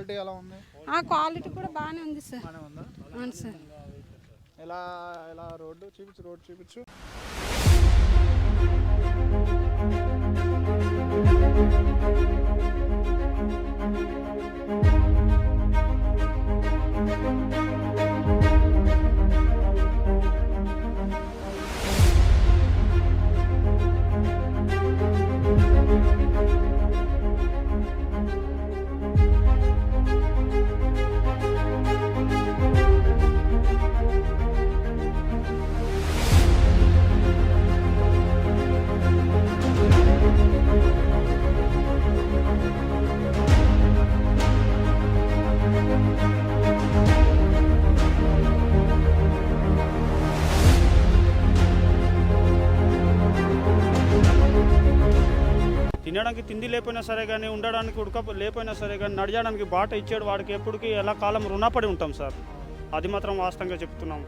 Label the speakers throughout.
Speaker 1: Quality ఎలా ఉంది?
Speaker 2: Quality కూడా బాగానే ఉంది సార్.
Speaker 1: బాగానే ఉందా?
Speaker 2: అవును సార్.
Speaker 1: ఎలా ఎలా రోడ్డు చూపించు.
Speaker 3: తినడానికి తిండి లేకపోయినా సరే కానీ, ఉండడానికి లేకపోయినా సరే కానీ, నడవడానికి బాట ఇచ్చాడు వాడికి ఎప్పటికీ ఎలా కాలం రుణపడి ఉంటాం సార్. అది మాత్రం వాస్తవంగా చెప్తున్నాం.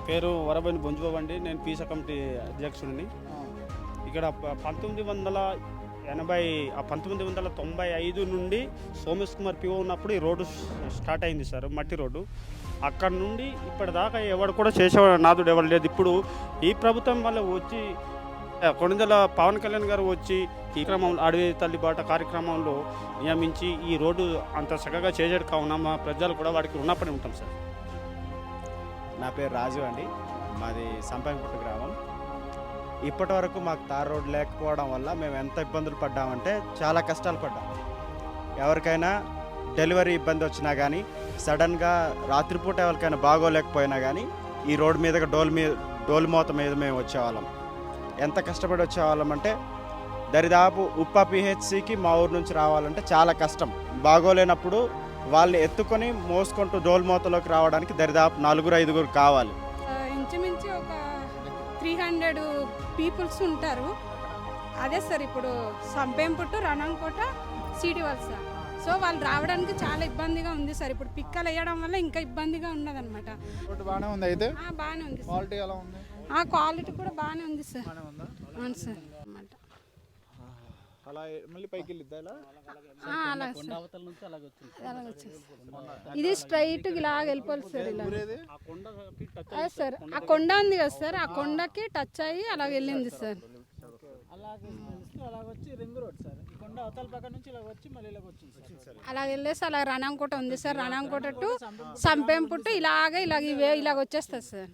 Speaker 3: పేరు వరబోయిన బొంజుబాబు అండి. నేను పీసా కమిటీ అధ్యక్షుడిని. ఇక్కడ 1995 నుండి సోమేష్ కుమార్ పిఓ ఉన్నప్పుడు ఈ రోడ్డు స్టార్ట్ అయింది సార్, మట్టి రోడ్డు. అక్కడ నుండి ఇప్పటిదాకా ఎవడు కూడా చేసేవాడు నాదుడు ఎవరు లేదు. ఇప్పుడు ఈ ప్రభుత్వం వల్ల వచ్చి కొణిదెల పవన్ కళ్యాణ్ గారు వచ్చి ఈ క్రమంలో అడవి తల్లిబాట కార్యక్రమంలో నియమించి ఈ రోడ్డు అంత చక్కగా చేసాడు కావున మా ప్రజలు కూడా వాడికి రుణపడి ఉంటాం సార్.
Speaker 4: నా పేరు రాజు అండి. మాది సంపంగిపుట్టు గ్రామం. ఇప్పటి వరకు మాకు తార్ రోడ్ లేకపోవడం వల్ల మేము ఎంత ఇబ్బందులు పడ్డామంటే చాలా కష్టాలు పడ్డాం. ఎవరికైనా డెలివరీ ఇబ్బంది వచ్చినా కానీ, సడన్గా రాత్రిపూట ఎవరికైనా బాగోలేకపోయినా కానీ ఈ రోడ్డు మీదగా డోల్మోత మీద మేము వచ్చేవాళ్ళం. ఎంత కష్టపడి వచ్చేవాళ్ళం అంటే దరిదాపు ఉప్ప పిహెచ్సికి మా ఊరు నుంచి రావాలంటే చాలా కష్టం. బాగోలేనప్పుడు వాళ్ళని ఎత్తుకొని మోసుకుంటూ డోల్మోతలోకి రావడానికి దరిదాపు 4-5 కావాలి.
Speaker 2: ఇంచుమించు ఒక 300 పీపుల్స్ ఉంటారు. అదే సార్ ఇప్పుడు సంపేంపుట్టు, రణంకోట, సిటీ వలస. సో వాళ్ళు రావడానికి చాలా ఇబ్బందిగా ఉంది సార్. ఇప్పుడు పిక్కలు వేయడం వల్ల ఇంకా ఇబ్బందిగా ఉన్నదన్నమాట.
Speaker 1: బాగానే ఉంది అయితే?
Speaker 2: బాగానే ఉంది.
Speaker 1: క్వాలిటీ ఎలా ఉంది?
Speaker 2: క్వాలిటీ కూడా బాగానే ఉంది సార్. అవును సార్.
Speaker 1: అలా మళ్ళీ పైకి వెళ్ళిద్దా?
Speaker 2: ఇది స్ట్రైట్ ఇలాగ వెళ్ళిపోవాలి సార్. ఇలా సార్ ఆ కొండ ఉంది కదా సార్, ఆ కొండకి టచ్ అయ్యి అలాగ వెళ్ళింది సార్. అలా వెళ్ళేసి అలా రణంకోట ఉంది సార్. రణంకోట టు సంపేంపుట్టు ఇలాగ వచ్చేస్తుంది సార్.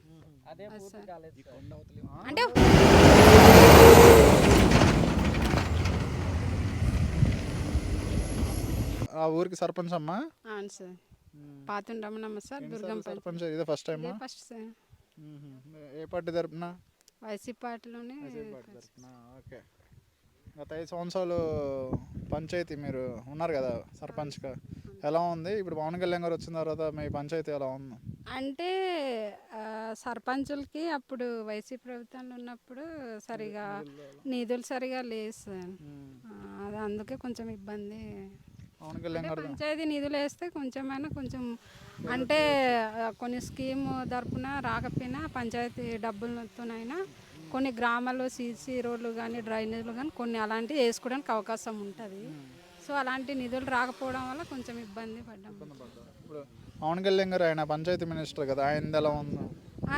Speaker 2: అంటే
Speaker 1: ఆ ఊరికి సర్పంచ్ అమ్మా?
Speaker 2: అవును సార్. పాతుండమ్మనమ్మ సార్. దుర్గం
Speaker 1: సర్పంచ్ ఇదే ఫస్ట్ టైం?
Speaker 2: First sir.
Speaker 1: ఏ పార్టీ తరపున?
Speaker 2: వైసీపీ పార్టీలోనే.
Speaker 1: ఓకే. గత 5 సంవత్సరాలు పంచాయతీ మీరు ఉన్నారు కదా సర్పంచ్గా, ఎలా ఉంది? ఇప్పుడు పవన్ కళ్యాణ్ గారు వచ్చిన తర్వాత మీ పంచాయతీ ఎలా ఉంది?
Speaker 2: అంటే సర్పంచులకి అప్పుడు వైసీపీ ప్రభుత్వంలో ఉన్నప్పుడు సరిగా నిధులు సరిగా లేదు సార్. అది అందుకే కొంచెం ఇబ్బంది.
Speaker 1: పవన్ కళ్యాణ్ గారు
Speaker 2: పంచాయతీ నిధులు వేస్తే కొంచెం అంటే కొన్ని స్కీమ్ తరపున రాకపోయినా పంచాయతీ డబ్బులతోనైనా కొన్ని గ్రామాల్లో సీసీ రోడ్లు కానీ, డ్రైనేజీలు కానీ కొన్ని అలాంటివి వేసుకోవడానికి అవకాశం ఉంటుంది. సో అలాంటి నిధులు రాకపోవడం వల్ల కొంచెం ఇబ్బంది పడ్డాం.
Speaker 1: ఇప్పుడు పవన్ కళ్యాణ్ గారు ఆయన పంచాయతీ మినిస్టర్ కదా, ఆయన ఎలా ఉంది?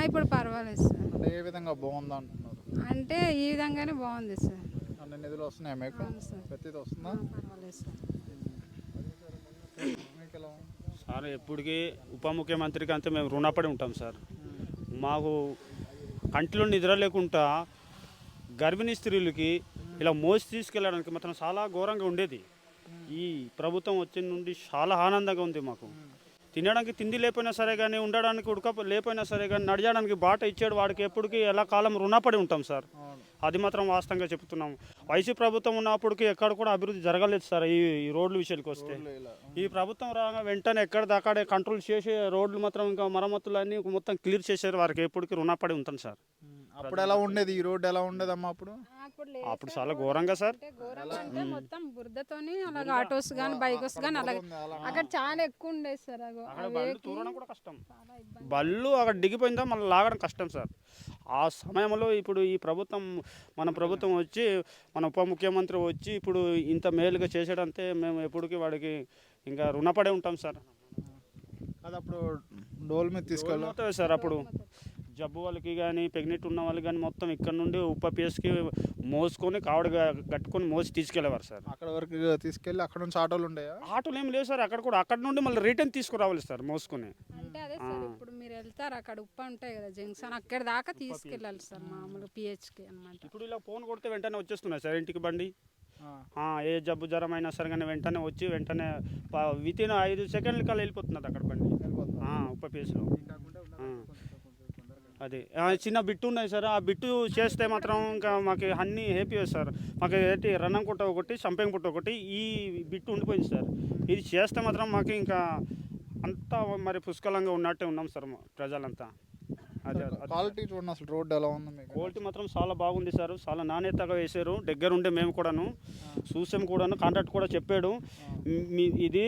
Speaker 2: ఇప్పుడు పర్వాలేదు సార్.
Speaker 1: అంటే ఏ విధంగా బాగుంది అంటున్నారు?
Speaker 2: అంటే ఈ విధంగానే బాగుంది సార్.
Speaker 1: అన్ని నిధులు వస్తున్నాయి మీకు? ప్రతిదీ వస్తుందా?
Speaker 2: పర్వాలేదు సార్.
Speaker 3: సార్ ఎప్పటికీ ఉప ముఖ్యమంత్రికి అంతా మేము రుణపడి ఉంటాం సార్. మాకు కంటిలో నిద్ర లేకుండా గర్భిణీ స్త్రీలకి ఇలా మోసి తీసుకెళ్ళడానికి మాత్రం చాలా ఘోరంగా ఉండేది. ఈ ప్రభుత్వం వచ్చిన నుండి చాలా ఆనందంగా ఉంది మాకు. తినడానికి తిండి లేకపోయినా సరే కానీ, ఉండడానికి లేకపోయినా సరే కానీ, నడవడానికి బాట ఇచ్చాడు వాడికి ఎప్పటికీ ఎలా కాలం రుణపడి ఉంటాం సార్. అది మాత్రం వాస్తవంగా చెప్తున్నాము. వైసీపీ ప్రభుత్వం ఉన్నప్పటికీ ఎక్కడ కూడా అభివృద్ధి జరగలేదు సార్. ఈ రోడ్ల విషయానికి వస్తే ఈ ప్రభుత్వం రాగా వెంటనే ఎక్కడ దాకాడే కంట్రోల్ చేసి రోడ్లు మాత్రం ఇంకా మరమ్మతులు అన్నీ మొత్తం క్లియర్ చేశారు. వారికి ఎప్పటికీ రుణపడి ఉంటాం సార్.
Speaker 1: అప్పుడు ఎలా ఉండేది ఈ రోడ్డు, ఎలా ఉండేదమ్మా అప్పుడు?
Speaker 3: అప్పుడు చాలా ఘోరంగా సార్.
Speaker 2: అంటే మొత్తం బురదతోని అలాగే ఆటోస్ కానీ బైక్స్ కానీ అలాగే అక్కడ చాలా ఎక్కువ ఉండేది సార్.
Speaker 3: బళ్ళు తూరడం కూడా కష్టం. బళ్ళు అక్కడ దిగిపోయిందా మళ్ళీ లాగడం కష్టం సార్. ఆ సమయంలో ఇప్పుడు ఈ ప్రభుత్వం, మన ప్రభుత్వం వచ్చి, మన ఉప ముఖ్యమంత్రి వచ్చి ఇప్పుడు ఇంత మేలుగా చేసాడంటే మేము ఎప్పటికీ వాడికి ఇంకా రుణపడే ఉంటాం సార్.
Speaker 1: అది అప్పుడు డోల్ మీద తీసుకెళ్ళి
Speaker 3: సార్ అప్పుడు జబ్బు వాళ్ళకి కానీ, ప్రెగ్నెంట్ ఉన్న వాళ్ళకి కానీ మొత్తం ఇక్కడ నుండి ఉప్ప పిఎస్కి మోసుకొని కావడ కట్టుకొని మోసి తీసుకెళ్ళేవారు సార్.
Speaker 1: అక్కడ వరకు తీసుకెళ్ళి అక్కడ నుంచి ఆటోలు ఉండేయా?
Speaker 3: ఆటోలు ఏం లేవు సార్. అక్కడ కూడా అక్కడ నుండి మళ్ళీ రిటర్న్ తీసుకురావాలి సార్ మోసుకొని.
Speaker 2: అంటే అదే సార్, ఇప్పుడు మీరు వెళ్తారు అక్కడ ఉప్ప ఉంటాయి కదా జంక్షన్, అక్కడ దాకా తీసుకెళ్ళాలి సార్ మామూలుగా పిహెచ్కి అనమాట.
Speaker 3: ఇప్పుడు ఇలా ఫోన్ కొడితే వెంటనే వచ్చేస్తున్నాయి సార్ ఇంటికి బండి. ఏ జబ్బు జ్వరం అయినా సరే కానీ వెంటనే వచ్చి వెంటనే వితిన్ 5 సెకండ్ల కల్లా వెళ్ళిపోతున్నది అక్కడ బండి ఉప్ప పిఎస్లో. అది చిన్న బిట్టు ఉన్నాయి సార్. ఆ బిట్టు చేస్తే మాత్రం ఇంకా మాకు అన్నీ హ్యాపీ సార్. మాకు ఏంటి రణంకుట్ట ఒకటి, సంపంగుట్ట ఒకటి, ఈ బిట్టు ఉండిపోయింది సార్. ఇది చేస్తే మాత్రం మాకు ఇంకా అంతా మరి పుష్కలంగా ఉన్నట్టే ఉన్నాం సార్ ప్రజలంతా. అదే
Speaker 1: క్వాలిటీ చూడండి అసలు రోడ్డు ఎలా ఉంది మీకు?
Speaker 3: క్వాలిటీ మాత్రం చాలా బాగుంది సార్. చాలా నాణ్యతగా వేశారు. దగ్గరుండే మేము కూడాను చూసాం కూడాను. కాంట్రాక్ట్ కూడా చెప్పాడు, ఇది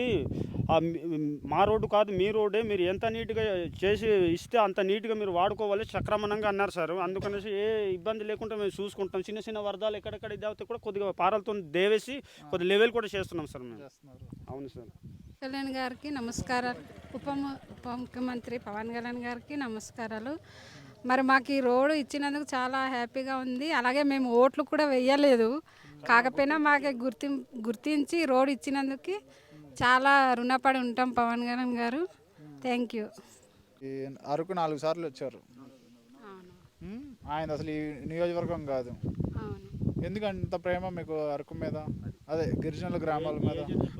Speaker 3: మా రోడ్డు కాదు మీ రోడ్డే, మీరు ఎంత నీట్గా చేసి ఇస్తే అంత నీట్గా మీరు వాడుకోవాలి సక్రమంగా అన్నారు సార్. అందుకనేసి ఏ ఇబ్బంది లేకుండా మేము చూసుకుంటాం. చిన్న చిన్న వరదలు ఎక్కడెక్కడ ఇదవుతే కూడా కొద్దిగా పారలతో దేవేసి కొద్ది లెవెల్ కూడా చేస్తున్నాం సార్ మేము. అవును సార్.
Speaker 2: కళ్యాణ్ గారికి నమస్కారాలు. ఉప ముఖ్యమంత్రి పవన్ కళ్యాణ్ గారికి నమస్కారాలు. మరి మాకు ఈ రోడ్డు ఇచ్చినందుకు చాలా హ్యాపీగా ఉంది. అలాగే మేము ఓట్లు కూడా వేయలేదు, కాకపోయినా మాకు గుర్తించి రోడ్డు ఇచ్చినందుకు చాలా రుణపడి ఉంటాం పవన్ కళ్యాణ్ గారు. Thank you.
Speaker 1: అరకు 4 సార్లు వచ్చారు ఆయన. అసలు ఈ నియోజకవర్గం కాదు. ఎందుకు అంత ప్రేమ మీకు అరకు మీద, అదే గిరిజనుల గ్రామాల మీద?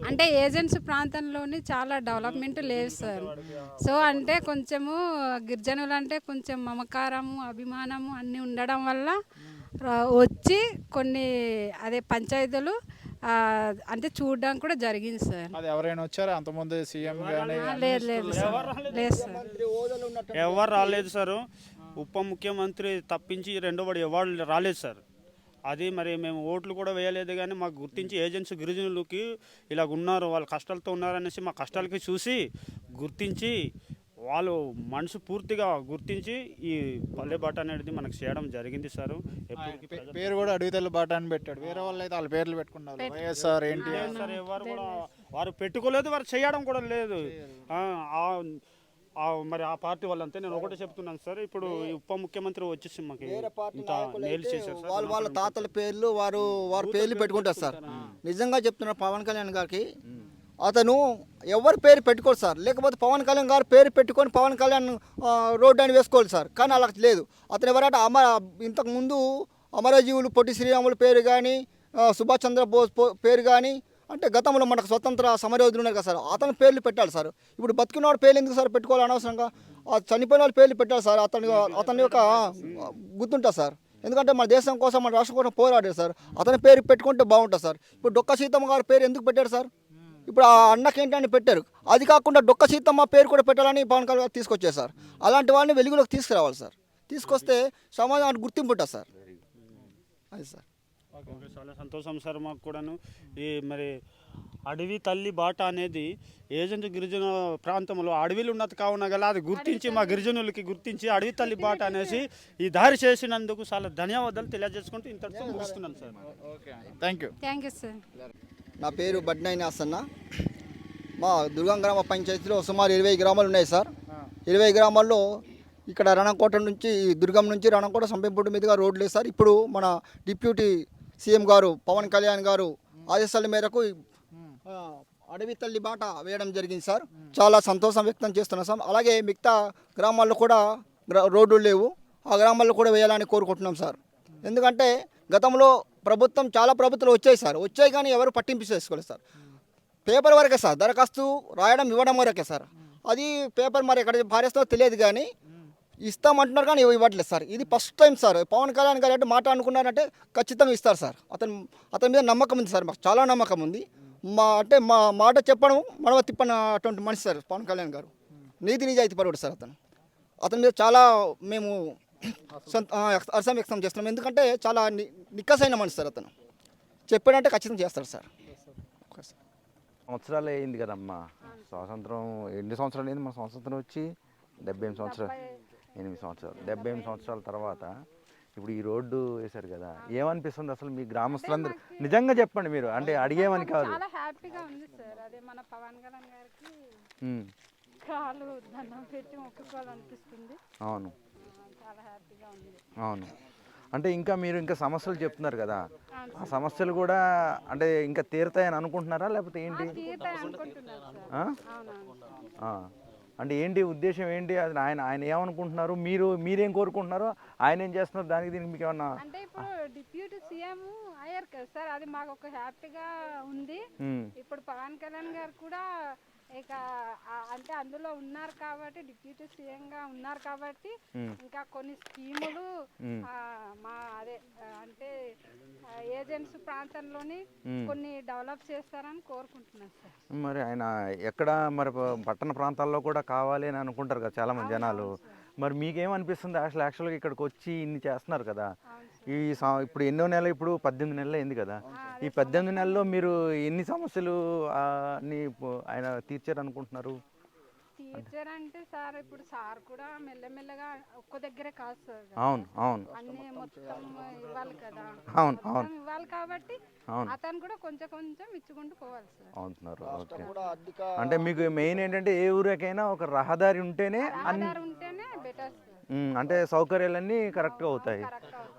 Speaker 2: అంటే ఏజెన్సీ ప్రాంతంలోని చాలా డెవలప్మెంట్ లేదు సార్. సో అంటే కొంచెము గిరిజనులు అంటే కొంచెం మమకారము, అభిమానము అన్నీ ఉండడం వల్ల వచ్చి కొన్ని అదే పంచాయతీలు అంటే చూడడానికి కూడా జరిగింది సార్.
Speaker 1: అది ఎవరైనా వచ్చారా అంతకుముందు సీఎం కానీ?
Speaker 2: లేదు లేదు సార్,
Speaker 3: ఎవరు రాలేదు సార్. ఉప ముఖ్యమంత్రి తప్పించి రెండో వాడు ఎవరు రాలేదు సార్. అది మరి మేము ఓట్లు కూడా వేయలేదు కానీ మాకు గుర్తించి ఏజెన్సీ గిరిజనులకి ఇలాగ ఉన్నారు, వాళ్ళు కష్టాలతో ఉన్నారనేసి మా కష్టాలకి చూసి గుర్తించి వాళ్ళు మనసు పూర్తిగా గుర్తించి ఈ పల్లె బాట అనేది మనకు చేయడం జరిగింది సార్.
Speaker 1: పేరు కూడా అడవి తల్లి బాట అని పెట్టాడు. వేరే వాళ్ళు అయితే వాళ్ళ పేర్లు పెట్టుకున్నారు. వైఎస్ఆర్, ఎన్టీఆర్
Speaker 3: సార్ ఎవరు కూడా వారు పెట్టుకోలేదు, వారు చేయడం కూడా లేదు. మరి ఆ పార్టీ వాళ్ళంతే. నేను ఒకటే చెప్తున్నాను సార్, ఇప్పుడు ఉప ముఖ్యమంత్రి వచ్చేసి మాకు ఇంత మేలు చేశారు సార్.
Speaker 5: వాళ్ళ తాతల పేర్లు వారి పేర్లు పెట్టుకుంటారు సార్. నిజంగా చెప్తున్నారు పవన్ కళ్యాణ్ గారికి, అతను ఎవరి పేరు పెట్టుకోరు సార్. లేకపోతే పవన్ కళ్యాణ్ గారు పేరు పెట్టుకొని పవన్ కళ్యాణ్ రోడ్డు అని వేసుకోవాలి సార్. కానీ అలా లేదు. అతను ఎవరంటే ఇంతకుముందు అమరజీవులు పొట్టి శ్రీరాములు పేరు కానీ, సుభాష్ చంద్రబోస్ పేరు కానీ, అంటే గతంలో మనకు స్వతంత్ర సమరయోధులు ఉన్నారు కదా సార్, అతని పేర్లు పెట్టాలి సార్. ఇప్పుడు బతికినవాడు పేర్లు ఎందుకు సార్ పెట్టుకోవాలి అనవసరంగా? చనిపోయిన వాళ్ళ పేర్లు పెట్టాలి సార్. అతని యొక్క గుర్తుంటుంది సార్. ఎందుకంటే మన దేశం కోసం, మన రాష్ట్రం కోసం పోరాడారు సార్. అతని పేరు పెట్టుకుంటే బాగుంటుంది సార్. ఇప్పుడు డొక్క సీతమ్మ గారి పేరు ఎందుకు పెట్టారు సార్? ఇప్పుడు ఆ అన్నకి ఏంటని పెట్టారు. అది కాకుండా డొక్క సీతమ్మ పేరు కూడా పెట్టాలని పవన్ కళ్యాణ్ గారు తీసుకొచ్చారు సార్. అలాంటి వాళ్ళని వెలుగులోకి తీసుకురావాలి సార్. తీసుకొస్తే సమాజానికి గుర్తింపు ఉంటుంది సార్. అది సార్.
Speaker 3: చాలా సంతోషం సార్ మాకు కూడాను. ఈ మరి అడవి తల్లి బాట అనేది ఏజెంట్ గిరిజన ప్రాంతంలో అడవిలు ఉన్నది కావున గల అది గుర్తించి మా గిరిజనులకి గుర్తించి అడవి తల్లి బాట అనేసి ఈ దారి చేసినందుకు చాలా ధన్యవాదాలు తెలియజేసుకుంటూ ఇంతటితో ముగిస్తున్నాను సార్.
Speaker 1: Thank you
Speaker 2: sir.
Speaker 5: నా పేరు బడ్నైని అసన్న. మా దుర్గం గ్రామ పంచాయతీలో సుమారు 20 గ్రామాలు ఉన్నాయి సార్. 20 గ్రామాల్లో ఇక్కడ రణంకోట నుంచి, దుర్గం నుంచి రణంకోట సంపంపూడి మీదుగా రోడ్లు లేదు సార్. ఇప్పుడు మన డిప్యూటీ సీఎం గారు పవన్ కళ్యాణ్ గారు ఆదేశాల మేరకు అడవి తల్లి బాట వేయడం జరిగింది సార్. చాలా సంతోషం వ్యక్తం చేస్తున్నాం సార్. అలాగే మిగతా గ్రామాల్లో కూడా రోడ్లు లేవు, ఆ గ్రామాల్లో కూడా వేయాలని కోరుకుంటున్నాం సార్. ఎందుకంటే గతంలో చాలా ప్రభుత్వాలు వచ్చాయి కానీ ఎవరు పట్టింపు చేసుకోలేదు సార్. పేపర్ వరకే సార్, దరఖాస్తు రాయడం ఇవ్వడం వరకే సార్. అది పేపర్ మరి ఎక్కడ పారేస్తారో తెలియదు కానీ ఇస్తామంటున్నారు కానీ ఇవ్వట్లేదు సార్. ఇది first time sir. Pawan Kalyan garu అంటే మాట అనుకున్నారంటే ఖచ్చితంగా ఇస్తారు సార్. అతని మీద నమ్మకం ఉంది సార్, మాకు చాలా నమ్మకం ఉంది. మా మాట చెప్పడం మనవ తిప్పని అటువంటి మనిషి సార్ పవన్ కళ్యాణ్ గారు. నీతి నిజాయితీ పరుడు సార్. అతని మీద చాలా మేము హర్షం వ్యక్తం చేస్తున్నాం. ఎందుకంటే చాలా నిక్కసైన మనిషి సార్. అతను చెప్పాడంటే ఖచ్చితంగా చేస్తాడు సార్.
Speaker 6: సంవత్సరాలు అయింది కదమ్మా స్వాతంత్రం. ఎన్ని సంవత్సరాలు అయింది మన స్వాతంత్రం వచ్చి? 78 సంవత్సరాలు, 8 సంవత్సరాలు. 78 సంవత్సరాల తర్వాత ఇప్పుడు ఈ రోడ్డు వేశారు కదా, ఏమనిపిస్తుంది అసలు మీ గ్రామస్తులందరూ? నిజంగా చెప్పండి మీరు, అంటే అడిగేమని కాదు.
Speaker 2: చాలా హ్యాపీగా ఉంది సార్. అదే మన పవన్ కళ్యాణ్ గారికి కాలు దండం పెట్టి మొక్కుకోవాలనిపిస్తుంది.
Speaker 6: అవును,
Speaker 2: చాలా హ్యాపీగా ఉంది.
Speaker 6: అవును. అంటే ఇంకా మీరు ఇంకా సమస్యలు చెప్తున్నారు కదా, ఆ సమస్యలు కూడా అంటే ఇంకా తీరుతాయని అనుకుంటున్నారా లేకపోతే ఏంటి? అంటే ఏంటి ఉద్దేశం ఏంటి? అది ఆయన ఏమనుకుంటున్నారు, మీరేం కోరుకుంటున్నారు, ఆయన ఏం చేస్తున్నారు, దానికి దీనికి మీకు ఏమన్నా?
Speaker 2: అంటే ఇప్పుడు డిప్యూటీ సీఎం అయ్యారు కదా సార్, అది మాకు ఒక హ్యాపీగా ఉంది. ఇప్పుడు పవన్ కళ్యాణ్ గారు కూడా ఇక అంటే అందులో ఉన్నారు కాబట్టి, డిప్యూటీ సీఎం గా ఉన్నారు కాబట్టి ఇంకా కొన్ని స్కీములు మా అదే అంటే ఏజెన్సీ ప్రాంతంలోని కొన్ని డెవలప్ చేస్తారని కోరుకుంటున్నాను సార్.
Speaker 6: మరి ఆయన ఎక్కడ మరి పట్టణ ప్రాంతాల్లో కూడా కావాలి అని అనుకుంటారు కదా చాలా మంది జనాలు. మరి మీకేమనిపిస్తుంది అసలు? యాక్చువల్గా ఇక్కడికి వచ్చి ఇన్ని చేస్తున్నారు కదా, ఇప్పుడు ఎన్నో నెలలు, ఇప్పుడు 18 నెలలు అయింది కదా, ఈ 18 నెలల్లో మీరు ఎన్ని సమస్యలు ఆయన తీర్చారనుకుంటున్నారు?
Speaker 2: టీచర్ అంటే సార్ ఇప్పుడు సార్ కూడా మెల్లమెల్లగా ఒక్క దగ్గరే కాదు సార్.
Speaker 6: అవును, అవును,
Speaker 2: అన్ని మొత్తం ఇవ్వాలి కదా.
Speaker 6: అవును, అవును,
Speaker 2: ఇవ్వాలి కాబట్టి అతను కూడా కొంచెం కొంచెం ఇచ్చుకుంటూ పోవాలి సార్.
Speaker 6: అవుతున్నారు. ఓకే. అంటే మీకు మెయిన్ ఏంటంటే ఏ ఊరికైనా ఒక రహదారి ఉంటేనే
Speaker 2: బెటర్.
Speaker 6: అంటే సౌకర్యాలన్నీ కరెక్ట్గా అవుతాయి.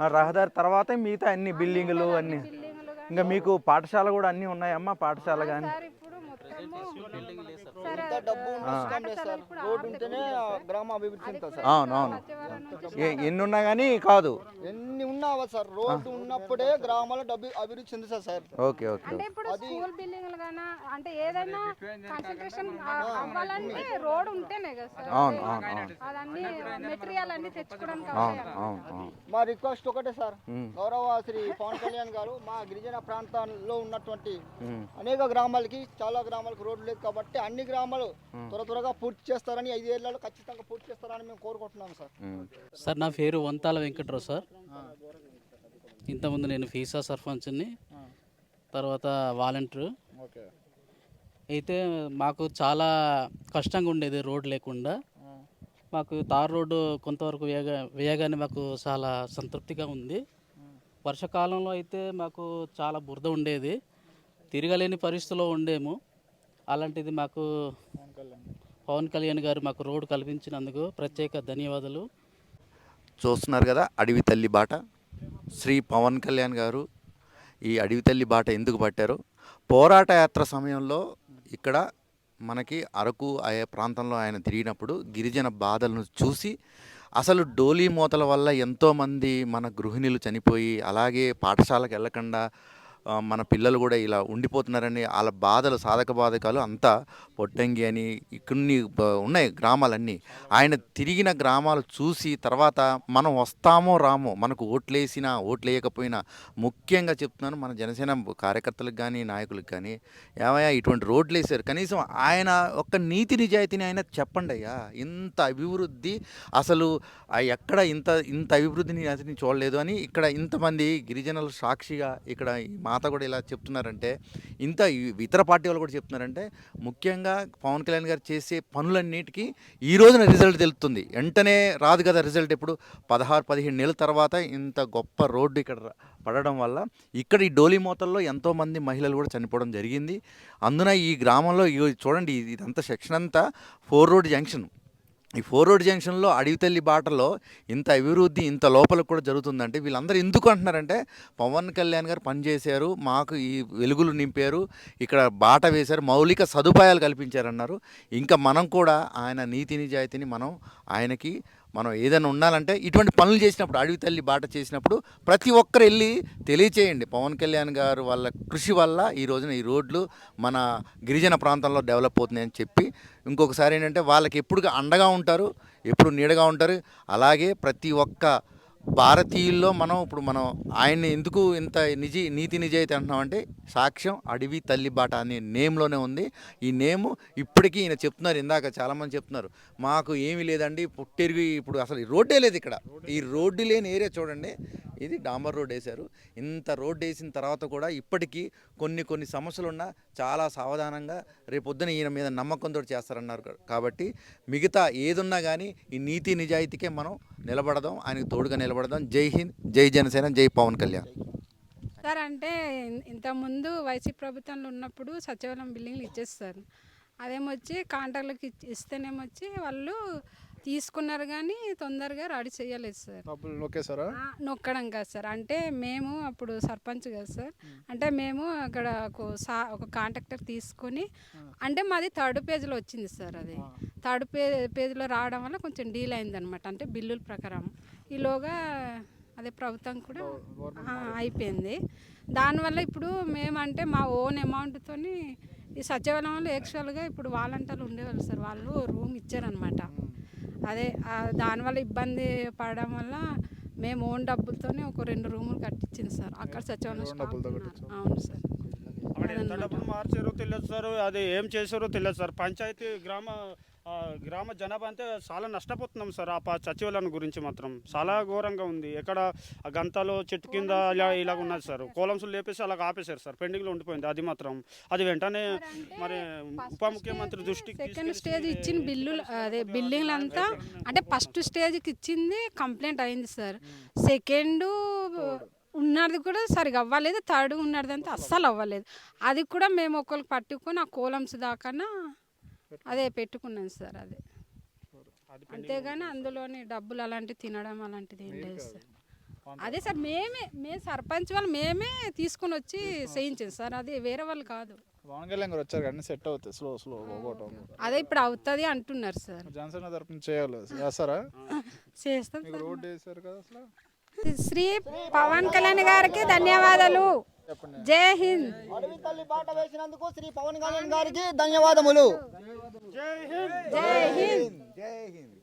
Speaker 6: ఆ రహదారి తర్వాత మిగతా అన్ని బిల్డింగులు అన్ని. ఇంకా మీకు పాఠశాల కూడా అన్నీ ఉన్నాయమ్మా? పాఠశాల కానీ అవును, అవును. ఎన్ని ఉన్నా కానీ కాదు,
Speaker 5: ఎన్ని ఉన్నా సార్, రోడ్డు ఉన్నప్పుడే గ్రామాల్లో అభివృద్ధి చెందుతారు సార్.
Speaker 6: Okay, okay.
Speaker 2: అంటే ఇప్పుడు స్కూల్ బిల్డింగ్లు గానా అంటే ఏదైనా కన్స్ట్రక్షన్ అవ్వాలంటే రోడ్ ఉంటేనే కదా సార్.
Speaker 6: అవును, అవును.
Speaker 2: అదన్నీ మెటీరియల్ అన్ని తెచ్చుకోవడానికి.
Speaker 5: మా రిక్వెస్ట్ ఒకటే సార్, గౌరవ శ్రీ పవన్ కళ్యాణ్ గారు మా గిరిజన ప్రాంతాల్లో ఉన్నటువంటి అనేక గ్రామాలకి, చాలా గ్రామాలకు రోడ్లు లేదు కాబట్టి అన్ని గ్రామాలు త్వరగా పూర్తి చేస్తారని, 5 ఏళ్లలో ఖచ్చితంగా పూర్తి చేస్తారని మేము కోరుకుంటున్నాము సార్.
Speaker 7: సార్ నా పేరు వంతాల వెంకట్రావు సార్. ఇంతకుముందు నేను ఫీసా సర్పంచ్ని, తర్వాత వాలంటీర్. అయితే మాకు చాలా కష్టంగా ఉండేది రోడ్ లేకుండా. మాకు తార్ రోడ్డు కొంతవరకు వేయగానే మాకు చాలా సంతృప్తిగా ఉంది. వర్షాకాలంలో అయితే మాకు చాలా బురద ఉండేది, తిరగలేని పరిస్థితిలో ఉండేము. అలాంటిది మాకు పవన్ కళ్యాణ్ గారు మాకు రోడ్డు కల్పించినందుకు ప్రత్యేక ధన్యవాదాలు.
Speaker 8: చూస్తున్నారు కదా అడవి తల్లి బాట. శ్రీ పవన్ కళ్యాణ్ గారు ఈ అడవి తల్లి బాట ఎందుకు పట్టారు? పోరాట యాత్ర సమయంలో ఇక్కడ మనకి అరకు ఆయా ప్రాంతంలో ఆయన తిరిగినప్పుడు గిరిజన బాధలను చూసి, అసలు డోలీ మూతల వల్ల ఎంతోమంది మన గృహిణులు చనిపోయి, అలాగే పాఠశాలకు వెళ్ళకుండా మన పిల్లలు కూడా ఇలా ఉండిపోతున్నారని వాళ్ళ బాధలు, సాధక బాధకాలు అంతా పొట్టంగి అని కొన్ని ఉన్నాయి గ్రామాలన్నీ. ఆయన తిరిగిన గ్రామాలు చూసి తర్వాత మనం వస్తామో రామో, మనకు ఓట్లేసినా ఓట్లేయకపోయినా, ముఖ్యంగా చెప్తున్నాను మన జనసేన కార్యకర్తలకు కానీ నాయకులకు కానీ, ఏమయ్యా ఇటువంటి రోడ్లు వేసారు, కనీసం ఆయన ఒక్క నీతి నిజాయితీని ఆయన చెప్పండి అయ్యా. ఇంత అభివృద్ధి అసలు ఎక్కడ ఇంత అభివృద్ధిని అసలు చూడలేదు అని ఇక్కడ ఇంతమంది గిరిజనుల సాక్షిగా ఇక్కడ మాత కూడా ఇలా చెప్తున్నారంటే, ఇంత ఇతర పార్టీ వాళ్ళు కూడా చెప్తున్నారంటే, ముఖ్యంగా పవన్ కళ్యాణ్ గారు చేసే పనులన్నిటికీ ఈ రోజున రిజల్ట్ తెలుస్తుంది. వెంటనే రాదు కదా రిజల్ట్. ఇప్పుడు 16-17 నెలల తర్వాత ఇంత గొప్ప రోడ్డు ఇక్కడ పడడం వల్ల ఇక్కడ ఈ డోలీ మోతల్లో ఎంతోమంది మహిళలు కూడా చనిపోవడం జరిగింది. అందున ఈ గ్రామంలో చూడండి, ఇదంతా సెక్షన్ అంతా 4 రోడ్ జంక్షన్. ఈ 4 రోడ్ జంక్షన్లో అడవి తల్లి బాటలో ఇంత అభివృద్ధి ఇంత లోపలికి కూడా జరుగుతుందంటే వీళ్ళందరూ ఎందుకు అంటున్నారంటే, పవన్ కళ్యాణ్ గారు పనిచేశారు, మాకు ఈ వెలుగులు నింపారు, ఇక్కడ బాట వేశారు, మౌలిక సదుపాయాలు కల్పించారన్నారు. ఇంకా మనం కూడా ఆయన నీతి నిజాయితీని మనం ఆయనకి మనం ఏదైనా ఉండాలంటే ఇటువంటి పనులు చేసినప్పుడు, అడవి తల్లి బాట చేసినప్పుడు ప్రతి ఒక్కరు వెళ్ళి తెలియచేయండి. పవన్ కళ్యాణ్ గారు వాళ్ళ కృషి వల్ల ఈ రోజున ఈ రోడ్లు మన గిరిజన ప్రాంతంలో డెవలప్ అవుతున్నాయని చెప్పి, ఇంకొకసారి ఏంటంటే వాళ్ళకి ఎప్పుడు అండగా ఉంటారు, ఎప్పుడు నీడగా ఉంటారు. అలాగే ప్రతి ఒక్క భారతీయుల్లో మనం ఆయన్ని ఎందుకు ఇంత నీతి నిజాయితీ అంటున్నామంటే సాక్ష్యం అడవి తల్లి బాట అనే నేమ్లోనే ఉంది. ఈ నేము ఇప్పటికీ ఈయన చెప్తున్నారు, ఇందాక చాలామంది చెప్తున్నారు మాకు ఏమీ లేదండి, పుట్టెరిగి ఇప్పుడు అసలు ఈ రోడ్డే లేదు ఇక్కడ. ఈ రోడ్డు లేని ఏరియా చూడండి, ఇది డాంబర్ రోడ్ వేశారు. ఇంత రోడ్డు వేసిన తర్వాత కూడా ఇప్పటికీ కొన్ని సమస్యలు ఉన్నా చాలా సావధానంగా రేపొద్దున ఈయన మీద నమ్మకంతో చేస్తారన్నారు. కాబట్టి మిగతా ఏదున్నా కానీ ఈ నీతి నిజాయితీకే మనం నిలబడదాం, ఆయనకు తోడుగా నిలబడదాం. జై హింద్, జై జనసేన, జై పవన్ కళ్యాణ్.
Speaker 2: సార్ అంటే ఇంతకుముందు వైసీపీ ప్రభుత్వంలో ఉన్నప్పుడు సచివాలయం బిల్డింగ్లు ఇచ్చేస్తారు. అదేమొచ్చి కాంట్రాక్ట్లకు ఇస్తేనేమొచ్చి వాళ్ళు తీసుకున్నారు కానీ తొందరగా రెడీ చేయలేదు సార్.
Speaker 1: డబ్బులు నొక్కేసారా?
Speaker 2: నొక్కడం కాదు సార్, అంటే మేము అప్పుడు సర్పంచ్ కదా సార్, అంటే మేము అక్కడ ఒక కాంట్రాక్టర్ తీసుకొని, అంటే మాది థర్డ్ పేజ్లో వచ్చింది సార్. అది థర్డ్ పేజ్లో రావడం వల్ల కొంచెం డీల్ అయిందనమాట, అంటే బిల్లుల ప్రకారం. ఈలోగా అదే ప్రభుత్వం కూడా అయిపోయింది. దానివల్ల ఇప్పుడు మేమంటే మా ఓన్ అమౌంట్తో ఈ సచివాలయంలో యాక్చువల్గా ఇప్పుడు వాలంటీర్లు ఉండేవాళ్ళు సార్, వాళ్ళు రూమ్ ఇచ్చారనమాట. అదే దానివల్ల ఇబ్బంది పడడం వల్ల మేము ఓన్ డబ్బులతోనే ఒక 2 రూములు కట్టించింది సార్ అక్కడ సచివాలయం స్టాఫ్ ఉన్నారు. అవును సార్.
Speaker 3: అక్కడ ఎంత డబ్బులు మార్చారో తెలియదు సార్, అది ఏం చేశారో తెలియదు సార్. పంచాయతీ గ్రామ జనాభా అంతే చాలా నష్టపోతున్నాం సార్. ఆ సచివాలయం గురించి మాత్రం చాలా ఘోరంగా ఉంది. ఎక్కడ ఆ గంతలో చెట్టు కింద ఇలాగ ఉన్నది సార్, కోలమ్స్ లేపేసి అలాగ ఆపేశారు సార్, పెండింగ్లో ఉండిపోయింది. అది మాత్రం అది వెంటనే మరి ఉప ముఖ్యమంత్రి దృష్టికి
Speaker 2: సెకండ్ స్టేజ్ ఇచ్చిన బిల్లులు అదే బిల్డింగ్లు అంతా, అంటే ఫస్ట్ స్టేజ్కి ఇచ్చింది కంప్లైంట్ అయింది సార్. సెకండ్ ఉన్నది కూడా సరిగా అవ్వలేదు, థర్డ్ ఉన్నది అంతా అస్సలు అవ్వలేదు. అది కూడా మేము ఒకరికి పట్టుకొని ఆ కోలమ్స్ దాకా అదే పెట్టుకున్నాం సార్. అదే అంతేగాని అందులోని డబ్బులు అలాంటివి తినడం అలాంటిది ఏం లేదు సార్. అదే సార్ మేము సర్పంచ్ వాళ్ళు మేమే తీసుకుని వచ్చి చేయించాం సార్, అది వేరే వాళ్ళు కాదు.
Speaker 1: పవన్ కళ్యాణ్ గారు వచ్చారు కానీ సెట్ అవుతుంది స్లో పోవటం.
Speaker 2: అదే ఇప్పుడు అవుతుంది అంటున్నారు సార్.
Speaker 1: జనసేన తరపున చేస్తారా?
Speaker 2: చేస్తాం.
Speaker 1: రోడ్డు వేసారు కదా అసలు.
Speaker 2: శ్రీ పవన్ కళ్యాణ్ గారికి ధన్యవాదాలు. జై హింద్.
Speaker 5: అడవి తల్లి బాట వేసినందుకు శ్రీ పవన్ కళ్యాణ్ గారికి ధన్యవాదములు.
Speaker 2: జై హింద్.
Speaker 6: జై హింద్.